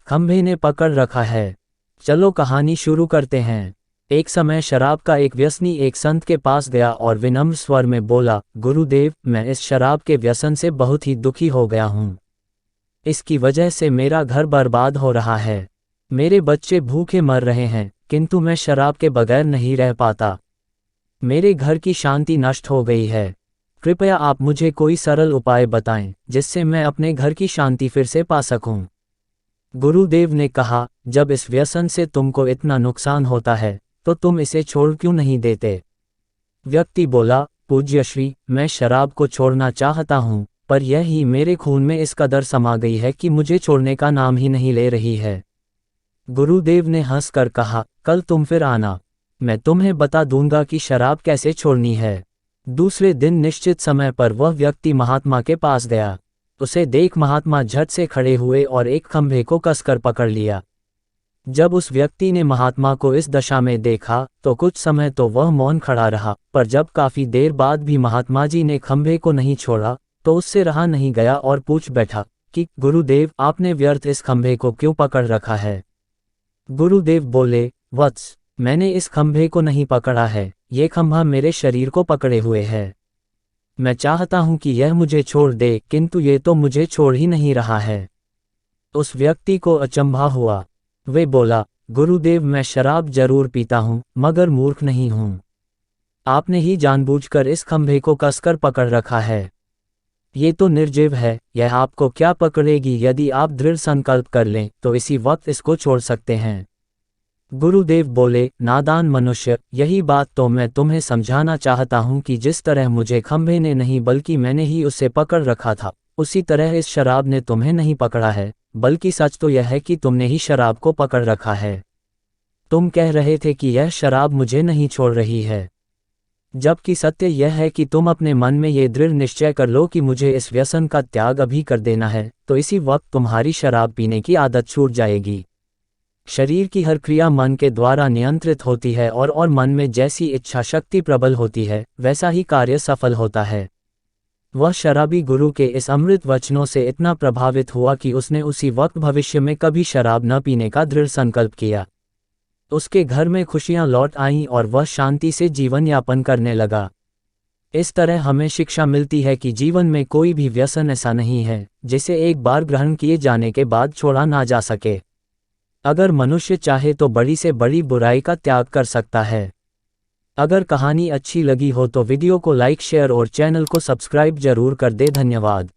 खंभे ने पकड़ रखा है। चलो कहानी शुरू करते हैं। एक समय शराब का एक व्यसनी एक संत के पास गया और विनम्र स्वर में बोला, गुरुदेव, मैं इस शराब के व्यसन से बहुत ही दुखी हो गया हूँ। इसकी वजह से मेरा घर बर्बाद हो रहा है। मेरे बच्चे भूखे मर रहे हैं, किंतु मैं शराब के बगैर नहीं रह पाता। मेरे घर की शांति नष्ट हो गई है। कृपया आप मुझे कोई सरल उपाय बताएं जिससे मैं अपने घर की शांति फिर से पा सकूं। गुरुदेव ने कहा, जब इस व्यसन से तुमको इतना नुकसान होता है तो तुम इसे छोड़ क्यों नहीं देते? व्यक्ति बोला, पूज्य श्री, मैं शराब को छोड़ना चाहता हूँ, पर यह ही मेरे खून में इस कदर समा गई है कि मुझे छोड़ने का नाम ही नहीं ले रही है। गुरुदेव ने हंसकर कहा, कल तुम फिर आना, मैं तुम्हें बता दूंगा कि शराब कैसे छोड़नी है। दूसरे दिन निश्चित समय पर वह व्यक्ति महात्मा के पास गया। उसे देख महात्मा झट से खड़े हुए और एक खंभे को कसकर पकड़ लिया। जब उस व्यक्ति ने महात्मा को इस दशा में देखा तो कुछ समय तो वह मौन खड़ा रहा, पर जब काफी देर बाद भी महात्मा जी ने खंभे को नहीं छोड़ा तो उससे रहा नहीं गया और पूछ बैठा कि गुरुदेव, आपने व्यर्थ इस खंभे को क्यों पकड़ रखा है? गुरुदेव बोले, वत्स, मैंने इस खंभे को नहीं पकड़ा है, ये खंभा मेरे शरीर को पकड़े हुए है। मैं चाहता हूं कि यह मुझे छोड़ दे, किंतु ये तो मुझे छोड़ ही नहीं रहा है। उस व्यक्ति को अचंभा हुआ। वे बोला, गुरुदेव, मैं शराब जरूर पीता हूं, मगर मूर्ख नहीं हूं। आपने ही जानबूझकर इस खंभे को कसकर पकड़ रखा है। ये तो निर्जीव है, यह आपको क्या पकड़ेगी? यदि आप दृढ़ संकल्प कर लें तो इसी वक्त इसको छोड़ सकते हैं। गुरुदेव बोले, नादान मनुष्य, यही बात तो मैं तुम्हें समझाना चाहता हूं कि जिस तरह मुझे खंभे ने नहीं बल्कि मैंने ही उसे पकड़ रखा था, उसी तरह इस शराब ने तुम्हें नहीं पकड़ा है, बल्कि सच तो यह है कि तुमने ही शराब को पकड़ रखा है। तुम कह रहे थे कि यह शराब मुझे नहीं छोड़ रही है, जबकि सत्य यह है कि तुम अपने मन में ये दृढ़ निश्चय कर लो कि मुझे इस व्यसन का त्याग अभी कर देना है, तो इसी वक्त तुम्हारी शराब पीने की आदत छूट जाएगी। शरीर की हर क्रिया मन के द्वारा नियंत्रित होती है और मन में जैसी इच्छा शक्ति प्रबल होती है वैसा ही कार्य सफल होता है। वह शराबी गुरु के इस अमृत वचनों से इतना प्रभावित हुआ कि उसने उसी वक्त भविष्य में कभी शराब न पीने का दृढ़ संकल्प किया। उसके घर में खुशियां लौट आईं और वह शांति से जीवन यापन करने लगा। इस तरह हमें शिक्षा मिलती है कि जीवन में कोई भी व्यसन ऐसा नहीं है जिसे एक बार ग्रहण किए जाने के बाद छोड़ा ना जा सके। अगर मनुष्य चाहे तो बड़ी से बड़ी बुराई का त्याग कर सकता है। अगर कहानी अच्छी लगी हो तो वीडियो को लाइक, शेयर और चैनल को सब्सक्राइब जरूर कर दे। धन्यवाद।